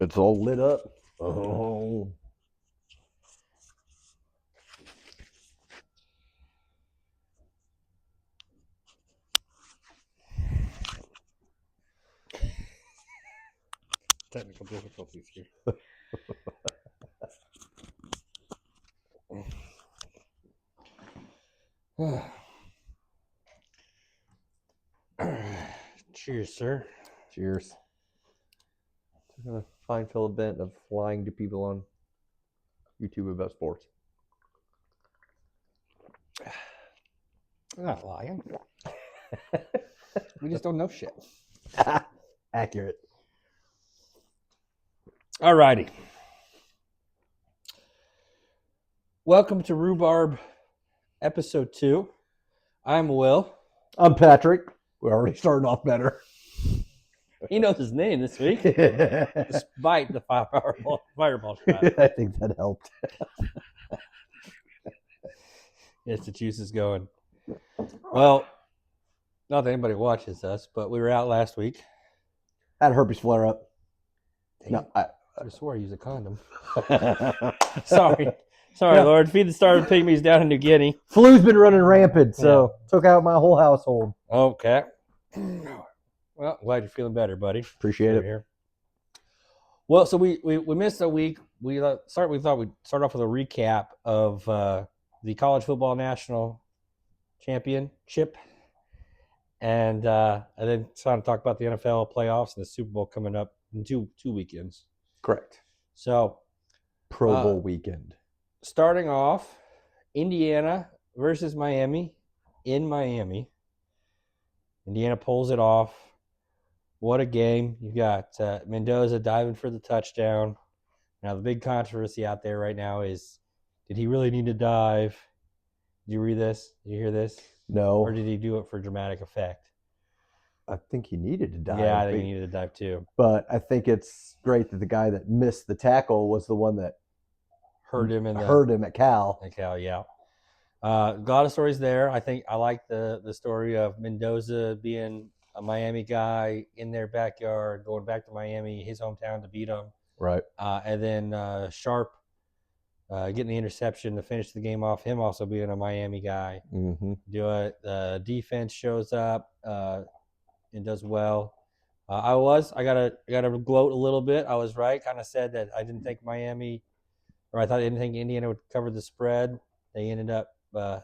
It's all lit up. Oh. Technical difficulties here. Cheers, sir. Cheers. A fine filament of lying to people on YouTube about sports. I'm not lying. We just don't know shit. Accurate. Alrighty. Welcome to Rhubarb episode 2. I'm Will. I'm Patrick. We're already starting off better. He knows his name this week, despite the fireball shot. I think that helped. Yes, the juice is going. Well, not that anybody watches us, but we were out last week. Had a herpes flare up. No, I swore I used a condom. I... Sorry, Yeah. Lord. Feed the starving pygmies down in New Guinea. Flu's been running rampant, so took out my whole household. Okay. Well, glad you're feeling better, buddy. Appreciate it. Here. Well, so we missed a week. We thought we'd start off with a recap of the college football national championship, and then trying to talk about the NFL playoffs and the Super Bowl coming up in two weekends. Correct. So, Pro Bowl weekend. Starting off, Indiana versus Miami in Miami. Indiana pulls it off. What a game. You've got Mendoza diving for the touchdown. Now, the big controversy out there right now is, did he really need to dive? Did you read this? Did you hear this? No. Or did he do it for dramatic effect? I think he needed to dive. Yeah, I think he needed to dive too. But I think it's great that the guy that missed the tackle was the one that hurt him at Cal. At Cal, yeah. A lot of stories there. I think I like the story of Mendoza being a Miami guy in their backyard, going back to Miami, his hometown, to beat them. Right. And then Sharp getting the interception to finish the game off, him also being a Miami guy. Mm-hmm. Do it. The defense shows up and does well. I gotta gloat a little bit. I was right. Kind of said that I didn't think Miami, or I didn't think Indiana would cover the spread. They ended up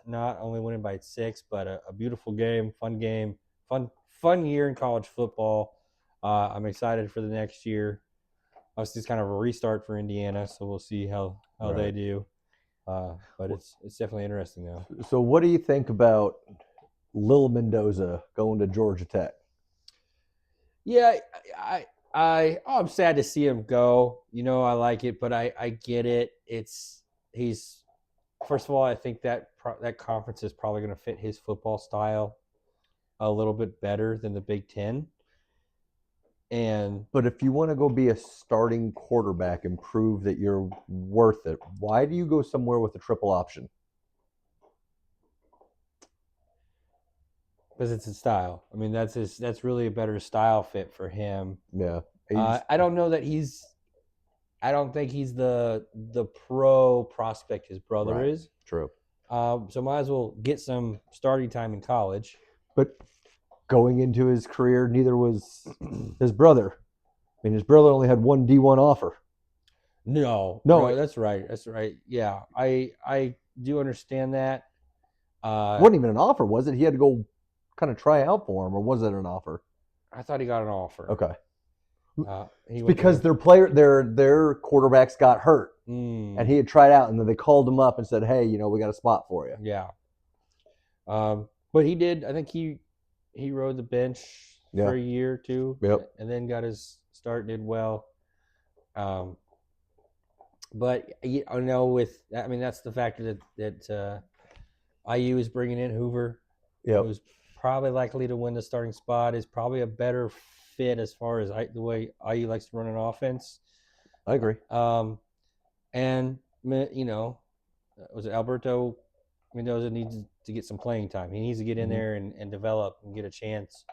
not only winning by 6, but a beautiful game, fun year in college football. I'm excited for the next year. Obviously, it's kind of a restart for Indiana, so we'll see how Right. they do. But it's definitely interesting now. So what do you think about Lil Mendoza going to Georgia Tech? Yeah, I'm sad to see him go. I like it, but I get it. He's first of all, I think that conference is probably going to fit his football style a little bit better than the Big Ten. But if you want to go be a starting quarterback and prove that you're worth it, why do you go somewhere with a triple option? Because it's his style. I mean, that's really a better style fit for him. Yeah. I don't know that I don't think he's the pro prospect his brother Right. is. True. So might as well get some starting time in college. But going into his career, neither was his brother. I mean, his brother only had one D1 offer. No, that's right. Yeah, I do understand that. It wasn't even an offer, was it? He had to go kind of try out for him, or was it an offer? I thought he got an offer. Okay. It's because their quarterbacks got hurt, and he had tried out, and then they called him up and said, "Hey, we got a spot for you." Yeah. But he did. I think he rode the bench for a year or two. Yep. And then got his start, did well. But I know that's the factor that IU is bringing in Hoover. Yep. Who's probably likely to win the starting spot, is probably a better fit as far as the way IU likes to run an offense. I agree. And was it Alberto Mendoza needs to get some playing time. He needs to get in there and develop and get a chance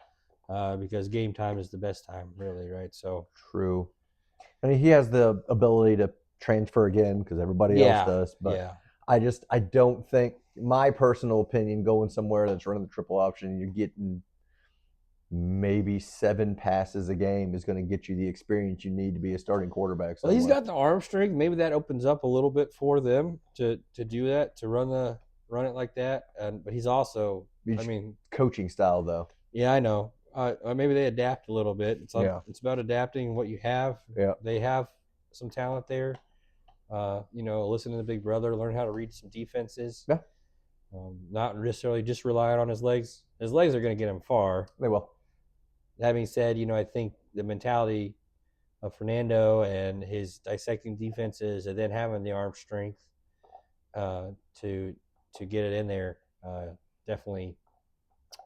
because game time is the best time, really, right? So true. I mean, he has the ability to transfer again because everybody else does. But yeah. I don't think, my personal opinion, going somewhere that's running the triple option, you're getting maybe 7 passes a game is going to get you the experience you need to be a starting quarterback. Well, he's somewhere. got the arm strength. Maybe that opens up a little bit for them to do that, to run it like that. But he's also, I mean, coaching style though. yeah, I know. Maybe they adapt a little bit. It's about adapting what you have. Yeah. They have some talent there. Listen to the big brother, learn how to read some defenses. Yeah. Not necessarily just relying on his legs. His legs are going to get him far. They will. That being said, I think the mentality of Fernando and his dissecting defenses, and then having the arm strength to get it in there definitely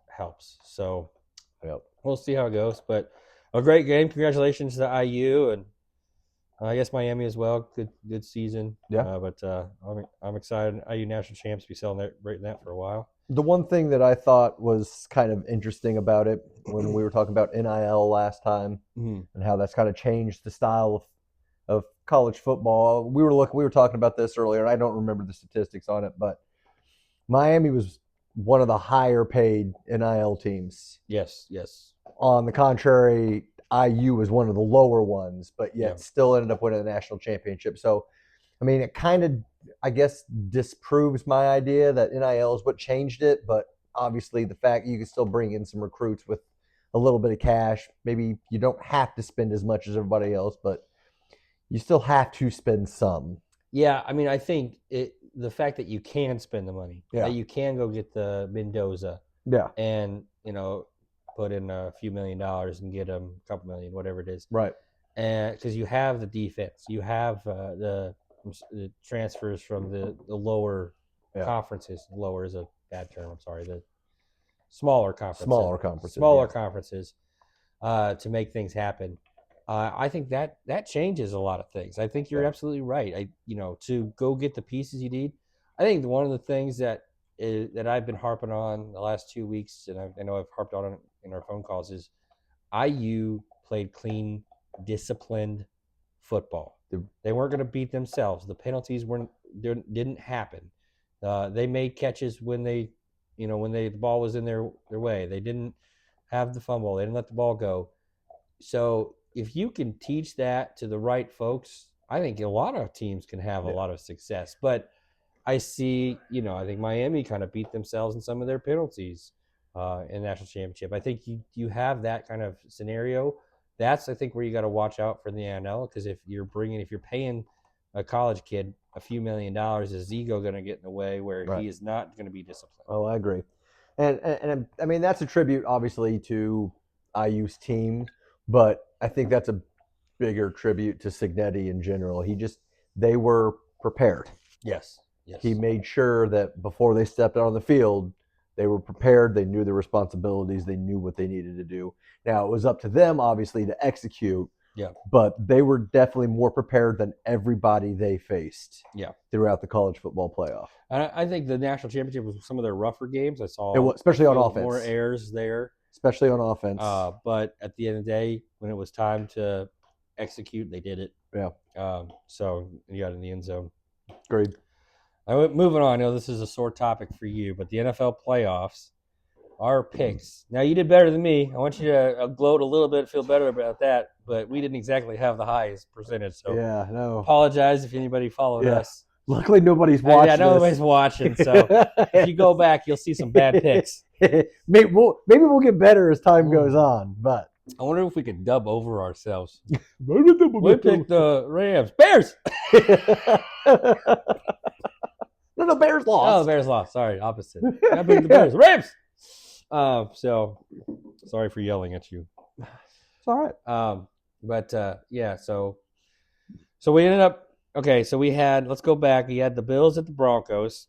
helps. So yep. We'll see how it goes. But a great game. Congratulations to IU, and I guess Miami as well. Good season. Yeah. But I'm excited. IU national champs. Be celebrating that for a while. The one thing that I thought was kind of interesting about it, when we were talking about NIL last time, and how that's kind of changed the style of college football. We were talking about this earlier, and I don't remember the statistics on it, but Miami was one of the higher paid NIL teams. Yes. On the contrary, IU was one of the lower ones, but yet still ended up winning the national championship. So, I mean, it kind of, I guess, disproves my idea that NIL is what changed it. But obviously, the fact you can still bring in some recruits with a little bit of cash. Maybe you don't have to spend as much as everybody else, but you still have to spend some. Yeah, I mean, I think the fact that you can spend the money, that you can go get the Mendoza, and put in a few $1 million and get them a couple million, whatever it is, right? And because you have the defense, you have the transfers from the lower conferences. Lower is a bad term. I'm sorry. The smaller conferences to make things happen. I think that changes a lot of things. I think you're absolutely right. To go get the pieces you need. I think one of the things that I've been harping on the last 2 weeks, and I know I've harped on it in our phone calls, is IU played clean, disciplined football. They weren't going to beat themselves. The penalties didn't happen. They made catches when the ball was in their way. They didn't have the fumble. They didn't let the ball go. So if you can teach that to the right folks, I think a lot of teams can have a lot of success. But I see, I think Miami kind of beat themselves in some of their penalties in the national championship. I think you have that kind of scenario. That's, I think, where you got to watch out for the NIL, because if you're paying a college kid a few $1 million, is his ego going to get in the way where he is not going to be disciplined? Oh, I agree. And I mean, that's a tribute, obviously, to IU's team, but I think that's a bigger tribute to Cignetti in general. They were prepared. Yes. He made sure that before they stepped out on the field, they were prepared. They knew their responsibilities. They knew what they needed to do. Now, it was up to them, obviously, to execute. Yeah. But they were definitely more prepared than everybody they faced. Yeah. Throughout the college football playoff. I think the national championship was some of their rougher games. I saw it was, especially on offense. More errors there. Especially on offense. But at the end of the day, when it was time to execute, they did it. Yeah. So you got in the end zone. Agreed. Moving on. I know this is a sore topic for you, but the NFL playoffs, our picks. Now, you did better than me. I want you to gloat a little bit, feel better about that, but we didn't exactly have the highest percentage. So apologize if anybody followed us. Luckily, nobody's watching. Nobody's watching. So if you go back, you'll see some bad picks. Maybe we'll get better as time goes on, but I wonder if we could dub over ourselves. We picked the Rams. Bears! No, the Bears lost. Oh, the Bears lost. Sorry, opposite. I picked the Bears. Rams! So, sorry for yelling at you. It's all right. So we ended up, so we had, let's go back. We had the Bills at the Broncos,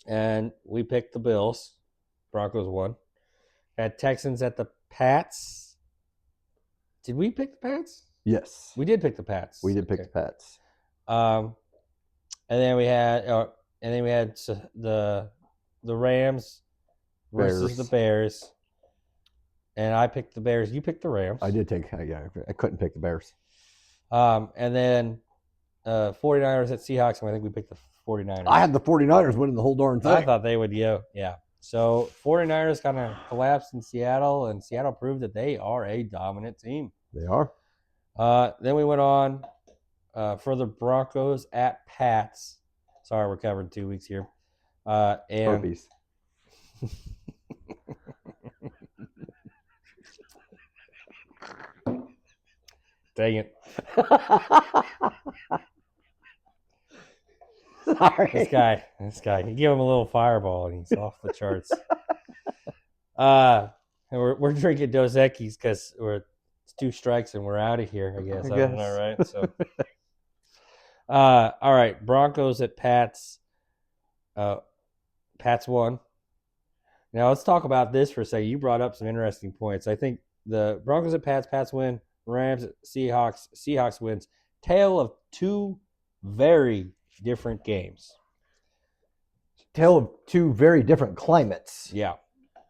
and we picked the Bills. Broncos won. Had Texans at the Pats. Did we pick the Pats? Yes. We did pick the Pats. We did pick the Pats. And then we had the Rams versus the Bears. And I picked the Bears. You picked the Rams. I did take. I couldn't pick the Bears. And then 49ers at Seahawks, and I think we picked the 49ers. I had the 49ers winning the whole darn thing. I thought they would go. Yeah. So 49ers kind of collapsed in Seattle, and Seattle proved that they are a dominant team. They are. Then we went on for the Broncos at Pats. Sorry, we're covering 2 weeks here. And Herpes. dang it. Sorry. This guy. You give him a little fireball and he's off the charts. And we're drinking Dos Equis because it's 2 strikes and we're out of here, I guess. I guess. All right. So, all right. Broncos at Pats. Pats won. Now let's talk about this for a second. You brought up some interesting points. I think the Broncos at Pats win. Rams at Seahawks wins. Tale of 2 very different games. Tale of 2 very different climates. Yeah,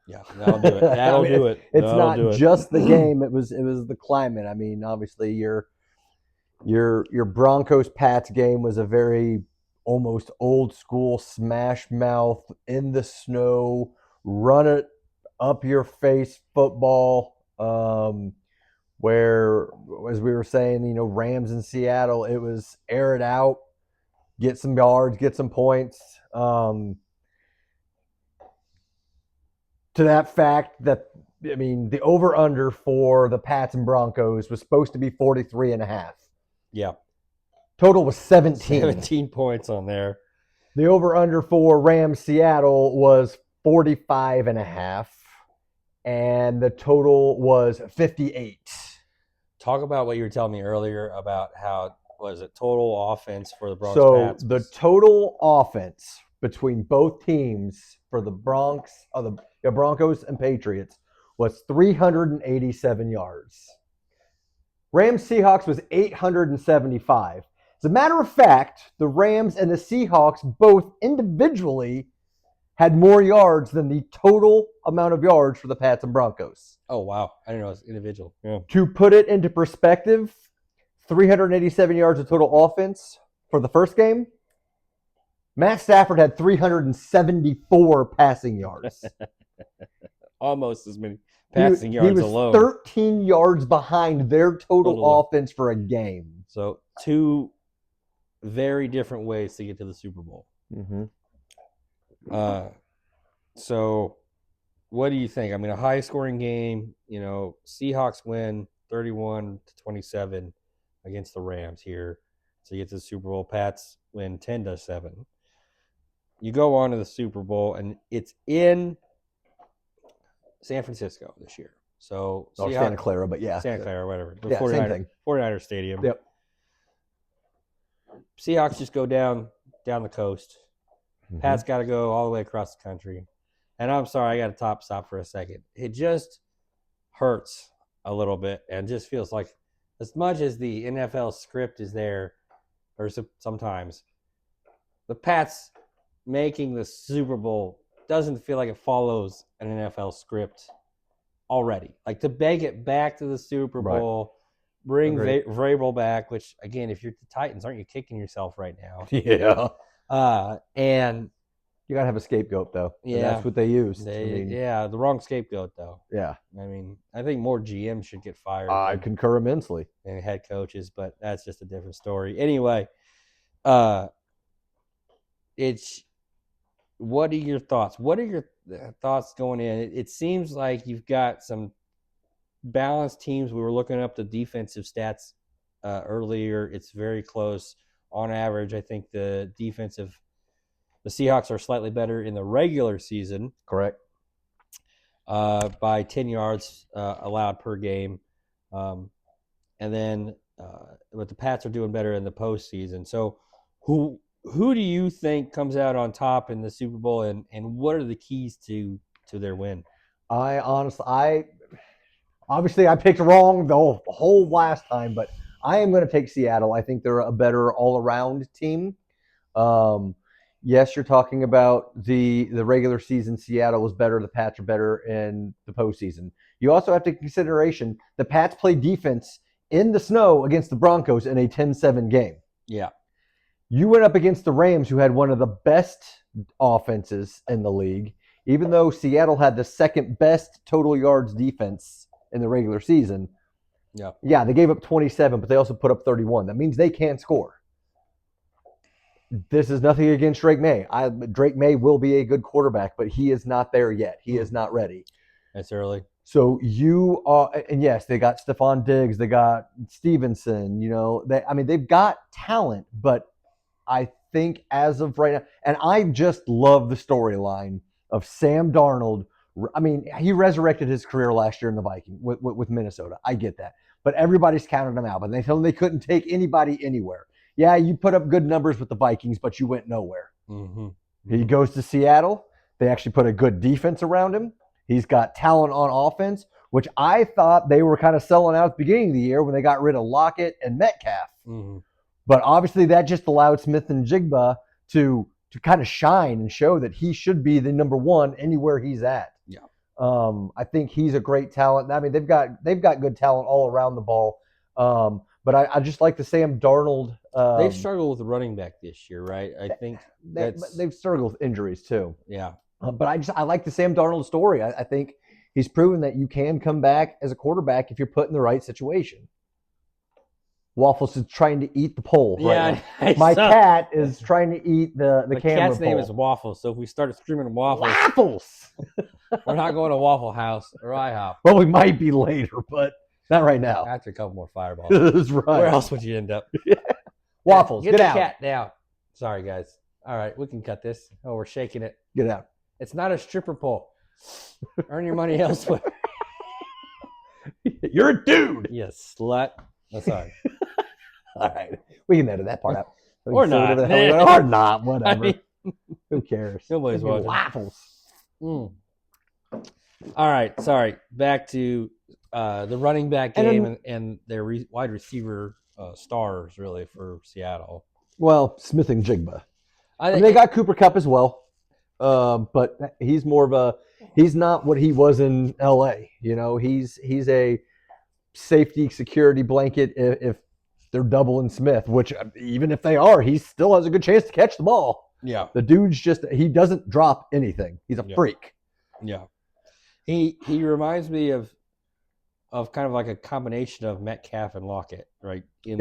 that'll do it. That'll do it. It's That'll not do it. just the game; it was the climate. I mean, obviously, your Broncos Pats game was a very almost old school smash mouth in the snow, run it up your face football. Where, as we were saying, Rams in Seattle, it was air it out, get some yards, get some points. To that fact that, the over-under for the Pats and Broncos was supposed to be 43.5. Yeah. Total was 17. 17 points on there. The over-under for Rams Seattle was 45.5. And the total was 58. Talk about what you were telling me earlier about how, was it total offense for the Broncos So Pats? the total offense between both teams for the Broncos and Patriots was 387 yards. Rams Seahawks was 875. As a matter of fact, the Rams and the Seahawks both individually had more yards than the total amount of yards for the Pats and Broncos. Oh, wow. I didn't know it was individual. Yeah. To put it into perspective, 387 yards of total offense for the first game. Matt Stafford had 374 passing yards. Almost as many passing yards he was alone. 13 yards behind their total Total. offense for a game. So 2 very different ways to get to the Super Bowl. Mm-hmm. So what do you think? A high-scoring game. Seahawks win 31-27 against the Rams here. So you get to the Super Bowl. Pats win 10-7. You go on to the Super Bowl, and it's in San Francisco this year. So Or Santa Clara, but yeah. Santa Clara, whatever. The Yeah, same thing. 49ers Stadium. Yep. Seahawks just go down the coast. Mm-hmm. Pat's got to go all the way across the country. And I'm sorry, I got to stop for a second. It just hurts a little bit and just feels like, as much as the NFL script is there, or sometimes, the Pats making the Super Bowl doesn't feel like it follows an NFL script already. Like, to beg it back to the Super Bowl, bring Vrabel back, which, again, if you're the Titans, aren't you kicking yourself right now? Yeah. And you got to have a scapegoat, though. Yeah. And that's what they used. The wrong scapegoat, though. Yeah. I think more GMs should get fired. I concur immensely. And head coaches, but that's just a different story. Anyway, what are your thoughts? What are your thoughts going in? It seems like you've got some balanced teams. We were looking up the defensive stats earlier. It's very close. On average, I think the Seahawks are slightly better in the regular season. Correct. By 10 yards allowed per game. And then but the Pats are doing better in the postseason. So who do you think comes out on top in the Super Bowl, and what are the keys to their win? I picked wrong the whole last time, but I am going to take Seattle. I think they're a better all-around team. Yes, you're talking about the regular season. Seattle was better. The Pats are better in the postseason. You also have to take consideration the Pats play defense in the snow against the Broncos in a 10-7 game. Yeah. You went up against the Rams, who had one of the best offenses in the league, even though Seattle had the second best total yards defense in the regular season. Yeah. Yeah, they gave up 27, but they also put up 31. That means they can score. This is nothing against Drake May. Drake May will be a good quarterback, but he is not there yet. He is not ready. That's early. So you are, and yes, they got Stephon Diggs, they got Stevenson. They've got talent, but I think as of right now, and I just love the storyline of Sam Darnold. I mean, he resurrected his career last year in the Vikings with Minnesota. I get that, but everybody's counted him out. But they told him they couldn't take anybody anywhere. Yeah, you put up good numbers with the Vikings, but you went nowhere. Mm-hmm. He goes to Seattle. They actually put a good defense around him. He's got talent on offense, which I thought they were kind of selling out at the beginning of the year when they got rid of Lockett and Metcalf. Mm-hmm. But obviously that just allowed Smith and Jigba to kind of shine and show that he should be the number one anywhere he's at. Yeah. I think he's a great talent. I mean, they've got good talent all around the ball. But I just like the Sam Darnold. They've struggled with the running back this year, right? I think they've struggled with injuries too. Yeah. But I like the Sam Darnold story. I think he's proven that you can come back as a quarterback if you're put in the right situation. Waffles is trying to eat the pole. Yeah, right now. My cat is trying to eat the camera cat's name pole. is Waffles, so if we start screaming Waffles, Waffles. we're not going to Waffle House or IHOP. Well, we might be later, but not right now. After a couple more fireballs. That's right. Where else would you end up? Waffles, get get the out. cat down. Sorry, guys. All right, we can cut this. Oh, we're shaking it. Get out. It's not a stripper pole. Earn your money elsewhere. You're a dude. You slut. Oh, sorry. All right. We can edit that part out. We Or can say not. whatever the hell we want. Or not. Whatever. I mean, Who cares? nobody's Give me watching. Waffles. Mm. All right, sorry. Back to the running back And game then- and their wide receiver stars, really, for Seattle. Well, Smith and Jigba. I I mean, think they got Cooper Kupp as well, but he's more of he's not what he was in L.A. You know, he's a safety security blanket if they're doubling Smith, which even if they are, he still has a good chance to catch the ball. yeah, The dude's he doesn't drop anything. He's a Yeah. freak. yeah. He reminds me of kind of like a combination of Metcalf and Lockett, right? In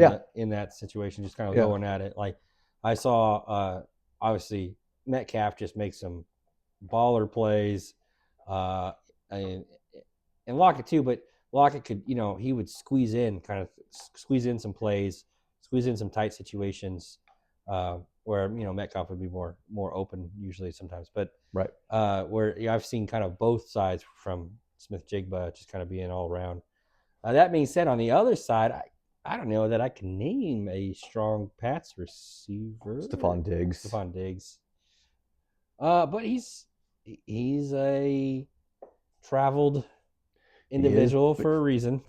that situation, just kind of Yeah. going at it. Like I saw, obviously Metcalf just makes some baller plays, and Lockett too. But Lockett could, he would squeeze in some plays, squeeze in some tight situations, where Metcalf would be more open usually sometimes. But Right. where I've seen kind of both sides from Smith Jigba just kind of being all around. That being said, on the other side, I don't know that I can name a strong Pats receiver. Stephon Diggs. But he's a traveled individual but- for a reason.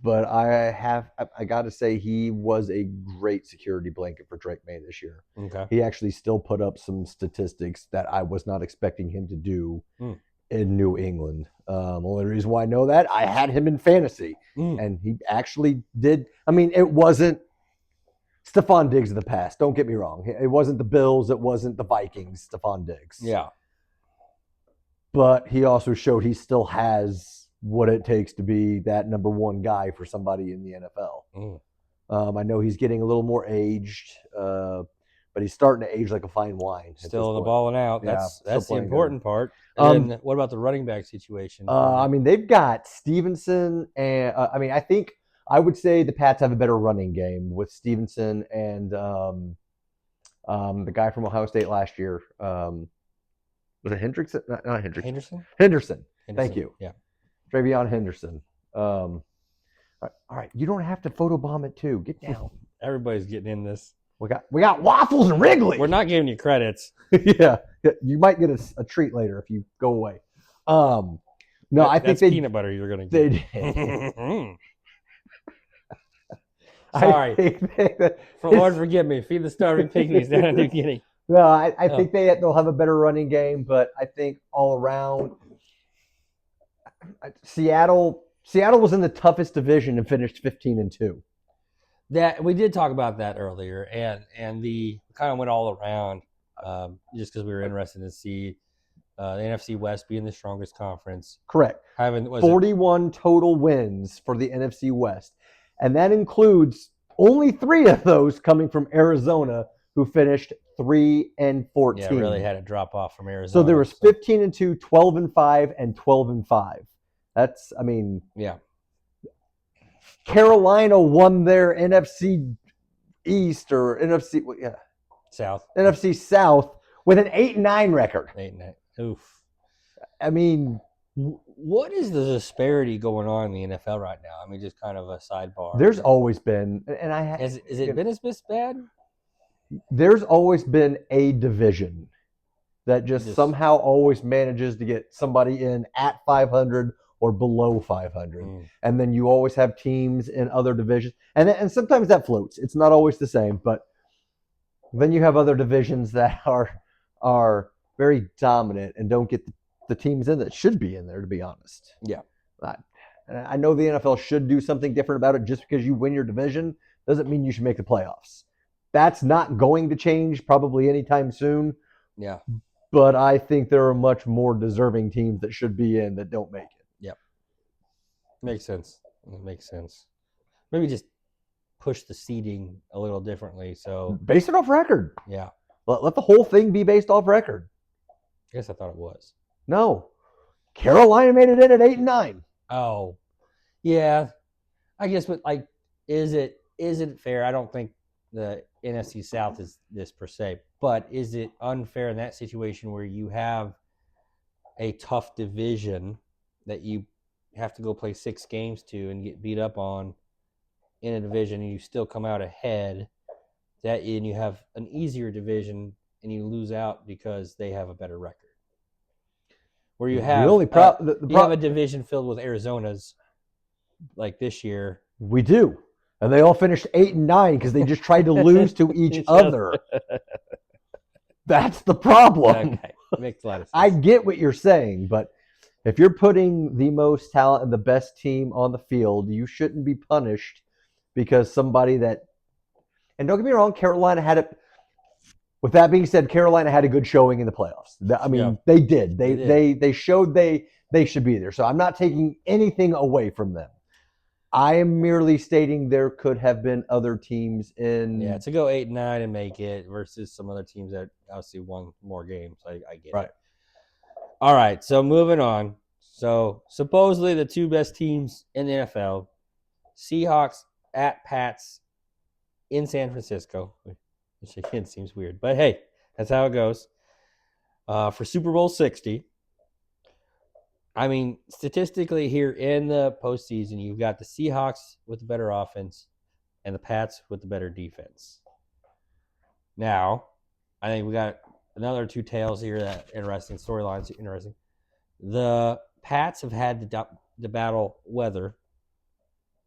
But I got to say he was a great security blanket for Drake May this year. Okay. He actually still put up some statistics that I was not expecting him to do in New England. Only reason why I know that, I had him in fantasy, and he actually did. I mean, it wasn't Stephon Diggs of the past. Don't get me wrong. It wasn't the Bills. It wasn't the Vikings. Stephon Diggs. Yeah. But he also showed he still has what it takes to be that number one guy for somebody in the NFL. I know he's getting a little more aged, but he's starting to age like a fine wine. Still in the balling out. Yeah, That's still the playing important part. And then what about the running back situation? I mean, they've got Stevenson, and I think I would say the Pats have a better running game with Stevenson and the guy from Ohio State last year. Was it Hendrickson? Not Hendrickson. Henderson. Thank you. Yeah. Travion Henderson. All right. You don't have to photobomb it too. Get down. Everybody's getting in this. We got Waffles and Wrigley. We're not giving you credits. Yeah. You might get a treat later if you go away. No, I think that's they peanut butter you're going to they get. did. Sorry. Lord forgive me. Feed the starving pygmies down in New Guinea. No, I think they'll have a better running game, but I think all around Seattle Seattle was in the toughest division and finished 15-2. That we did talk about that earlier, and the kind of went all around just because we were interested to see the NFC West being the strongest conference. Correct. Having 41 total wins for the NFC West, and that includes only 3 of those coming from Arizona, who finished 3-14. Yeah, really had a drop off from Arizona. So there was 15-2, 12-5, and 12-5. That's, I mean, yeah. Carolina won their NFC East or NFC South with an 8-9 record. 8-9. Oof. I mean, what is the disparity going on in the NFL right now? I mean, just kind of a sidebar. there's always been, and Has it been as bad? There's always been a division that just somehow always manages to get somebody in at 500 or below 500. And then you always have teams in other divisions. And sometimes that floats. It's not always the same, but then you have other divisions that are very dominant and don't get the teams in that should be in there, to be honest. Yeah. I know the NFL should do something different about it. Just because you win your division doesn't mean you should make the playoffs. That's not going to change probably anytime soon. Yeah. But I think there are much more deserving teams that should be in that don't make it. Yep. Makes sense. It makes sense. Maybe just push the seeding a little differently. So base it off record. Yeah. Let the whole thing be based off record. I guess I thought it was. No. Carolina made it in at 8-9. Oh. Yeah. I guess, but like, is it fair? I don't think the NFC South is this per se, but is it unfair in that situation where you have a tough division that you have to go play 6 games to and get beat up on in a division, and you still come out ahead, that and you have an easier division and you lose out because they have a better record? Where you have you have a division filled with Arizonas like this year. We do. And they all finished 8-9 because they just tried to lose to each other. That's the problem. Okay. Makes a lot of sense. I get what you're saying, but if you're putting the most talent and the best team on the field, you shouldn't be punished because somebody that, and don't get me wrong, Carolina had it. With that being said, Carolina had a good showing in the playoffs. I mean, they did. They showed they should be there. So I'm not taking anything away from them. I am merely stating there could have been other teams in. Yeah, to go 8-9 and make it versus some other teams that obviously won more games. I get it. All right, so moving on. So supposedly the 2 best teams in the NFL, Seahawks at Pats in San Francisco, which again seems weird, but hey, that's how it goes. For Super Bowl 60. I mean, statistically here in the postseason, you've got the Seahawks with the better offense and the Pats with the better defense. Now, I think we got another 2 tales here that interesting storylines. Interesting. The Pats have had the battle weather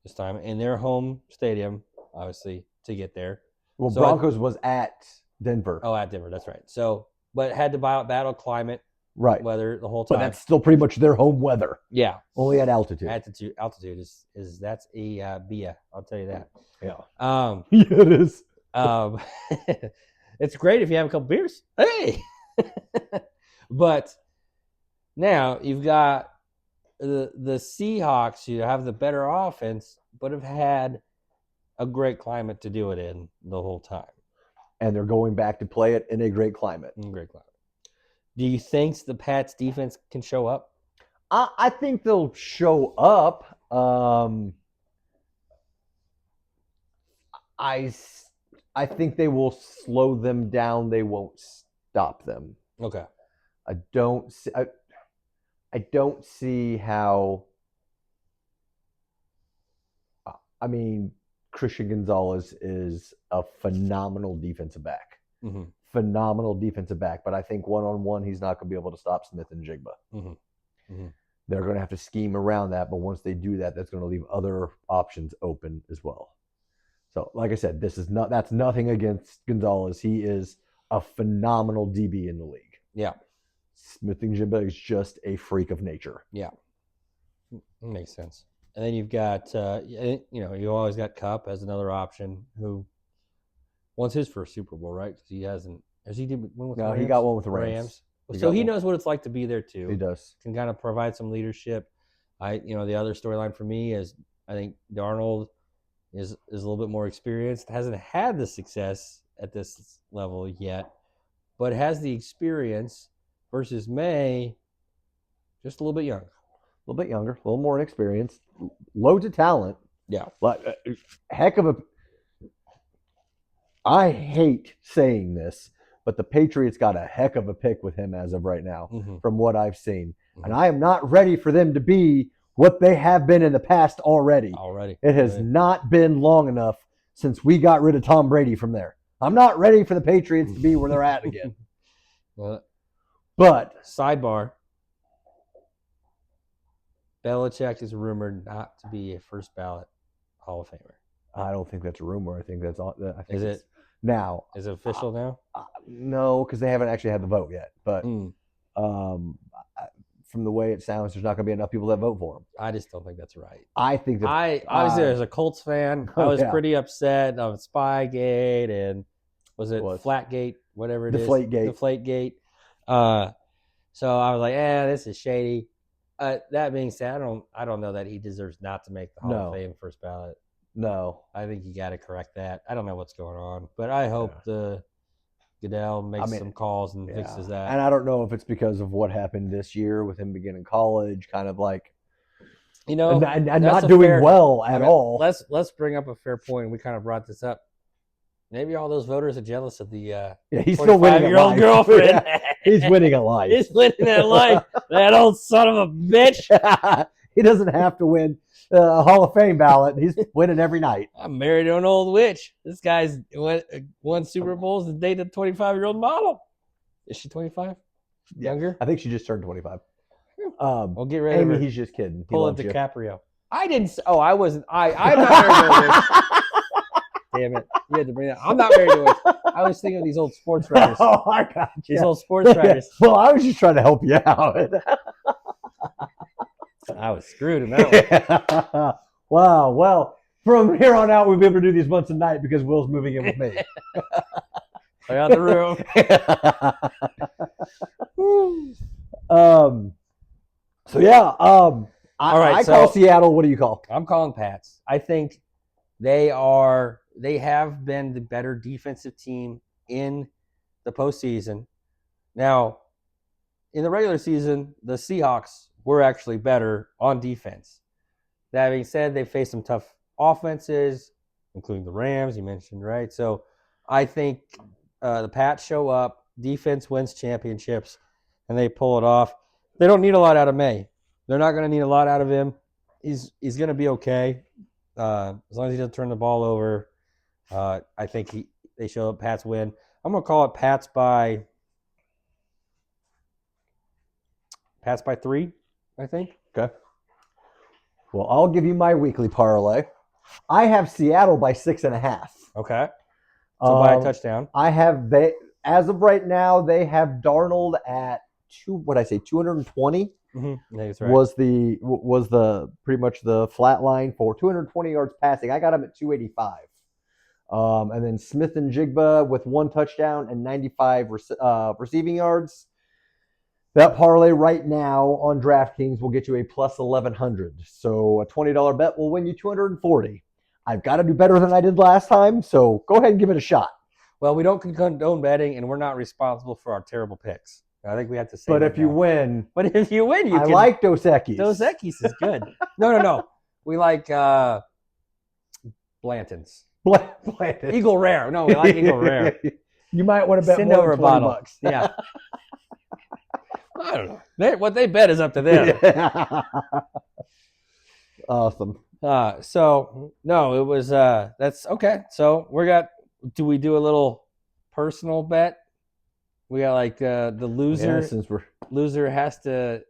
this time in their home stadium, obviously, to get there. Well, so Broncos was at Denver. Oh, at Denver, that's right. So, but had to battle climate. Right. Weather the whole time. But that's still pretty much their home weather. Yeah. Only at altitude. Altitude is that's a BIA. I'll tell you that. Yeah. Yeah, it is. It's great if you have a couple beers. Hey. But now you've got the Seahawks who have the better offense, but have had a great climate to do it in the whole time. And they're going back to play it in a great climate. Great climate. Do you think the Pats defense can show up? I think they'll show up. I think they will slow them down. They won't stop them. Okay. I don't see how. I mean, Christian Gonzalez is a phenomenal defensive back. Mm-hmm. Phenomenal defensive back, but I think one-on-one he's not going to be able to stop Smith and Jigba. Mm-hmm. Mm-hmm. They're going to have to scheme around that, but once they do that, that's going to leave other options open as well. So, like I said, that's nothing against Gonzalez. He is a phenomenal DB in the league. Yeah. Smith and Jigba is just a freak of nature. Yeah. Makes sense. And then you've got, you always got Cup as another option who wants his first Super Bowl, right? Because he hasn't. Has he did one with the No, Rams? he got one with the Rams. So he knows what it's like to be there too. He does. Can kind of provide some leadership. The other storyline for me is I think Darnold is a little bit more experienced. Hasn't had the success at this level yet, but has the experience versus May, just a little bit younger. A little bit younger, a little more inexperienced, loads of talent. Yeah. But heck of a. I hate saying this, but the Patriots got a heck of a pick with him as of right now, from what I've seen. And I am not ready for them to be what they have been in the past already. It has not been long enough since we got rid of Tom Brady from there. I'm not ready for the Patriots to be where they're at again. But sidebar. Belichick is rumored not to be a first ballot Hall of Famer. I don't think that's a rumor. I think that's all. I think is it now? Is it official now? No, because they haven't actually had the vote yet. But from the way it sounds, there's not going to be enough people that vote for him. I just don't think that's right. I think that obviously as a Colts fan, I was pretty upset on Spygate and was it Flatgate, whatever it is, Deflategate. So I was like, this is shady. That being said, I don't know that he deserves not to make the Hall of Fame first ballot. No, I think you got to correct that. I don't know what's going on, but I hope Goodell makes some calls and fixes that. And I don't know if it's because of what happened this year with him beginning college, kind of like, and not doing well at all. Let's bring up a fair point. We kind of brought this up. Maybe all those voters are jealous of the he's still winning year-old girlfriend. Yeah, he's winning at life. He's winning at life. That old son of a bitch. He doesn't have to win a Hall of Fame ballot. He's winning every night. I'm married to an old witch. This guy's won Super Bowls and dated a 25-year-old model. Is she 25? Younger? I think she just turned 25. Well, get ready. Amy, he's just kidding. Pull it DiCaprio. I didn't. Oh, I wasn't. I'm not married to a witch. Damn it. You had to bring that. I'm not married to a witch. I was thinking of these old sports writers. Oh, I got you. These old sports writers. Well, I was just trying to help you out. I was screwed in that one. Wow. Well, from here on out, we'll be able to do these once a night because Will's moving in with me. Play out the room. So yeah. All right. I call Seattle. What do you call? I'm calling Pats. I think they have been the better defensive team in the postseason. Now, in the regular season, the Seahawks were actually better on defense. That being said, they faced some tough offenses, including the Rams, you mentioned, right? So I think the Pats show up, defense wins championships, and they pull it off. They don't need a lot out of May. They're not going to need a lot out of him. He's going to be okay as long as he doesn't turn the ball over. I think they show up, Pats win. I'm going to call it Pats by 3, I think. Okay. Well, I'll give you my weekly parlay. I have Seattle by 6.5. Okay. So by a touchdown. I have as of right now, they have Darnold at 220. Mm-hmm. That's right. Was the pretty much the flat line for 220 yards passing. I got him at 285. And then Smith and Jigba with 1 touchdown and 95 receiving yards. That parlay right now on DraftKings will get you a plus 1,100. So a $20 bet will win you 240. I've got to do better than I did last time, so go ahead and give it a shot. Well, we don't condone betting, and we're not responsible for our terrible picks. I think we have to say. But if you win, you I like Dos Equis. Dos Equis is good. No. We like Blanton's. Blanton. Eagle Rare. No, we like Eagle Rare. You might want to bet Send more over than a bottle. $20. Yeah. I don't know. What they bet is up to them. Awesome. So no, it was that's okay. So do we do a little personal bet? We got like the loser. Yeah, since loser has to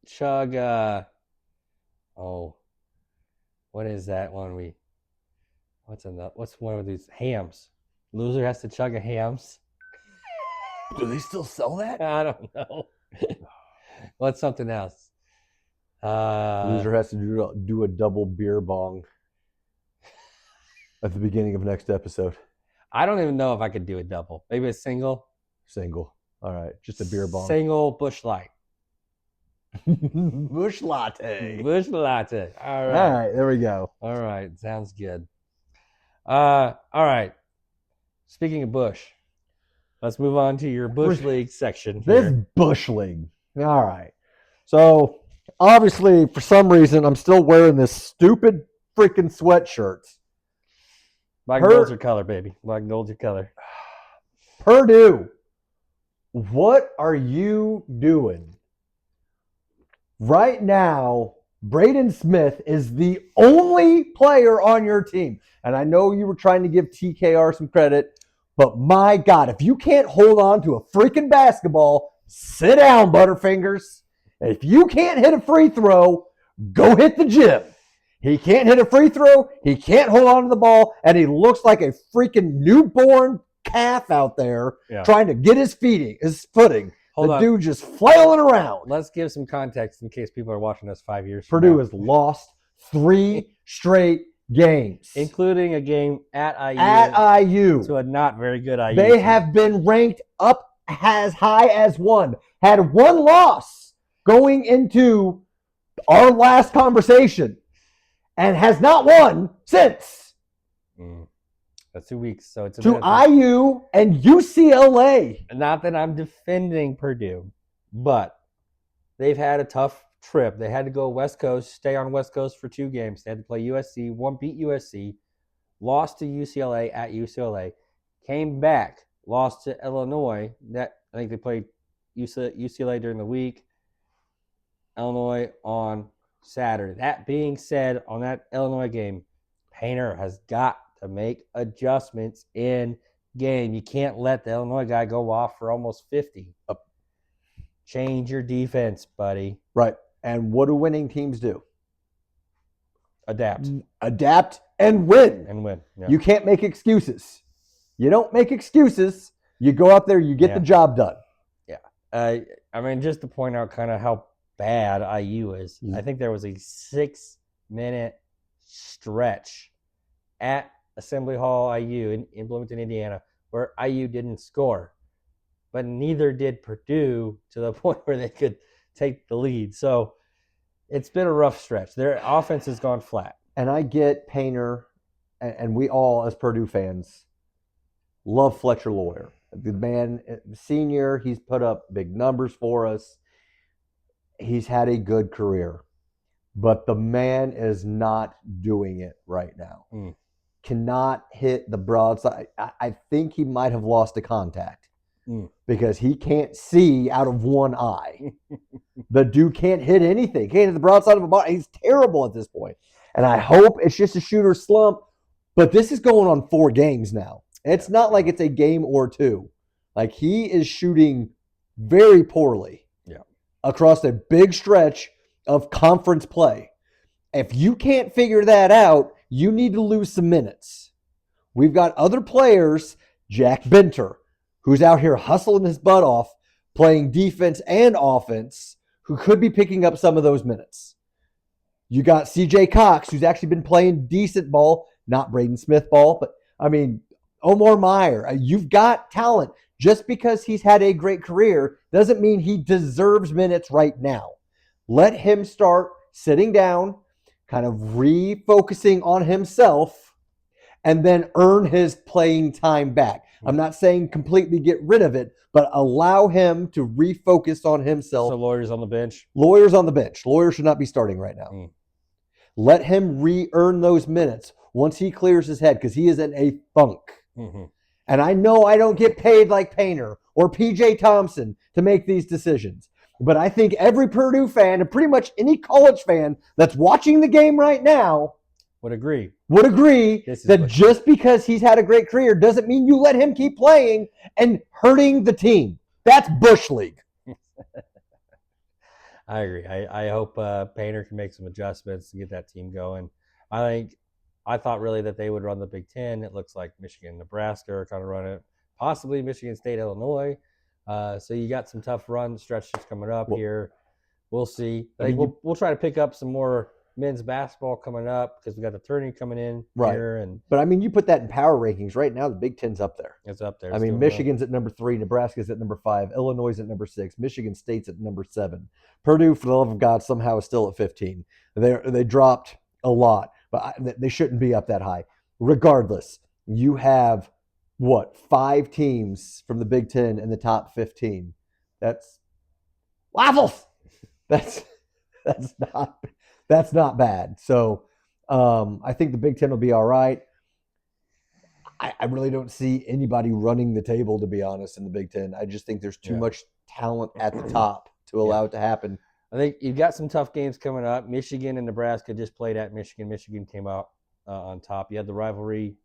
chug what is that one what's one of these hams? Loser has to chug a hams. Do they still sell that? I don't know. What's something else? Loser has to do a double beer bong at the beginning of next episode. I don't even know if I could do a double. Maybe a single. Single. All right, just a beer bong. Single Busch Light. Bush latte. Busch Latte. All All right. right, there we go. All right. Sounds good. All right. Speaking of Bush, let's move on to your Bush League section This here. Bush League. All right. So obviously, for some reason, I'm still wearing this stupid freaking sweatshirt. Black and gold's your color, baby. Black and gold's your color. Purdue, what are you doing? Right now, Braden Smith is the only player on your team. And I know you were trying to give TKR some credit, but my God, if you can't hold on to a freaking basketball, sit down, Butterfingers. If you can't hit a free throw, go hit the gym. He can't hit a free throw. He can't hold on to the ball. And he looks like a freaking newborn calf out there trying to get his footing. Hold the on. dude just flailing around. Let's give some context in case people are watching us 5 years from Purdue now. has lost 3 straight games. Including a game at IU. At IU. To a not very good IU. They team. have been ranked up as high as 1. Had 1 loss going into our last conversation and has not won since. That's 2 weeks. So it's a To bit- IU and UCLA. Not that I'm defending Purdue, but they've had a tough trip. They had to go West Coast, stay on West Coast for 2 games. They had to play USC, beat USC, lost to UCLA at UCLA, came back, lost to Illinois. I think they played UCLA during the week, Illinois on Saturday. That being said, on that Illinois game, Painter has got to make adjustments in game. You can't let the Illinois guy go off for almost 50. Change your defense, buddy. Right. And what do winning teams do? Adapt Adapt and win. and win. Yeah. You can't make excuses. You don't make excuses. You go out there, you get the job done. I mean, just to point out kind of how bad IU is, I think there was a 6-minute stretch at Assembly Hall IU in Bloomington, Indiana, where IU didn't score, but neither did Purdue to the point where they could take the lead. So it's been a rough stretch. Their offense has gone flat. And I get Painter, and we all, as Purdue fans, love Fletcher Lawyer. The man, senior, he's put up big numbers for us. He's had a good career. But the man is not doing it right now. Cannot hit the broadside. I think he might have lost a contact because he can't see out of one eye. The dude can't hit anything. Can't hit the broadside of a ball. He's terrible at this point. And I hope it's just a shooter slump. But this is going on 4 games now. It's not like it's a game or 2. Like, he is shooting very poorly across a big stretch of conference play. If you can't figure that out, you need to lose some minutes. We've got other players, Jack Benter, who's out here hustling his butt off, playing defense and offense, who could be picking up some of those minutes. You got CJ Cox, who's actually been playing decent ball, not Braden Smith ball, but I mean, Omar Meyer. You've got talent. Just because he's had a great career doesn't mean he deserves minutes right now. Let him start sitting down, kind of refocusing on himself, and then earn his playing time back. I'm not saying completely get rid of it, but allow him to refocus on himself. So Lawyer's on the bench. Lawyer's on the bench. Lawyer should not be starting right now. Let him re-earn those minutes once he clears his head, because he is in a funk. And I know I don't get paid like Painter or PJ Thompson to make these decisions. But I think every Purdue fan and pretty much any college fan that's watching the game right now would agree that just because he's had a great career doesn't mean you let him keep playing and hurting the team. That's Bush League. I agree. I hope Painter can make some adjustments to get that team going. I thought really that they would run the Big Ten. It looks like Michigan and Nebraska are kind of running it. Possibly Michigan State, Illinois. So you got some tough run stretches coming up here. we'll see. I mean, We'll try to pick up some more men's basketball coming up because we got the tourney coming in Right. here, and But I mean, you put that in power rankings right now. The Big Ten's up there. it's up there. I It's mean, doing well. Michigan's at number 3, Nebraska's at number 5, Illinois is at number 6, Michigan State's at number 7. Purdue, for the love of God, somehow is still at 15. They dropped a lot, but they shouldn't be up that high. Regardless, you have what 5 teams from the Big Ten in the top 15. That's waffles. That's not bad. So I think the Big Ten will be all right. I really don't see anybody running the table, to be honest, in the Big Ten. I just think there's too much talent at the top to allow it to happen. I think you've got some tough games coming up. Michigan and Nebraska just played at Michigan. Michigan came out on top. You had the rivalry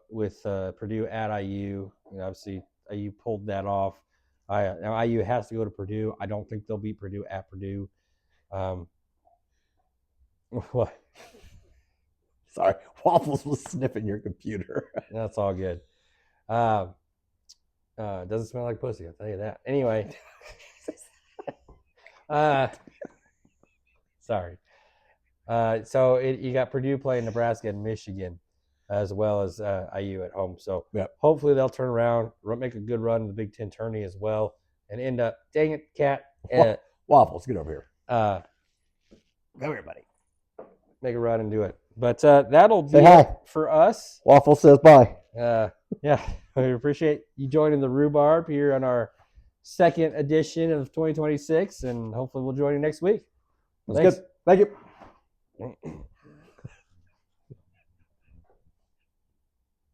with Purdue at IU. Obviously, IU pulled that off. Now IU has to go to Purdue. I don't think they'll beat Purdue at Purdue. What? Sorry, Waffles was sniffing your computer. That's all good. Doesn't smell like pussy, I'll tell you that. Anyway. Sorry. So you got Purdue playing Nebraska and Michigan, as well as IU at home. So hopefully they'll turn around, make a good run in the Big Ten tourney as well, and end up. Dang it, Cat! Waffles, get over here. Come here, buddy. Make a run and do it. But that'll be Say hi. it for us. Waffles says bye. Yeah, we appreciate you joining the Rhubarb here on our second edition of 2026, and hopefully we'll join you next week. That's good. Thank you.